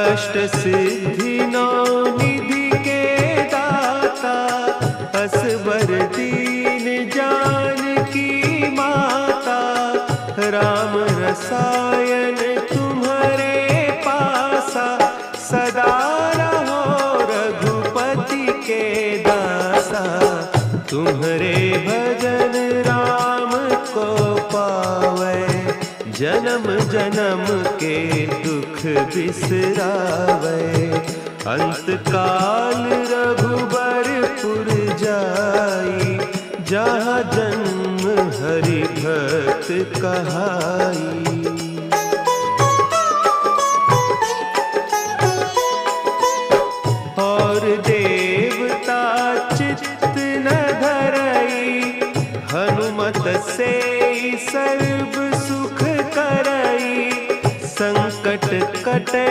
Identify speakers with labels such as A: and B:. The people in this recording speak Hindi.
A: अष्ट सिद्धि नौ निधि के दाता, असबर दीन जानकी माता, राम रसायन तुम्हारे पासा, सदा रहो रघुपति के दासा। तुम्हारे भजन राम को पावै, जन्म जन्म के दुख बिसरावै। अंत काल रघुबरपुर जाई, जहाँ जन्म हरि भक्त कहाई। और देवता चित्त न धरई, हनुमत से सर्व सुख करई। संकट कटे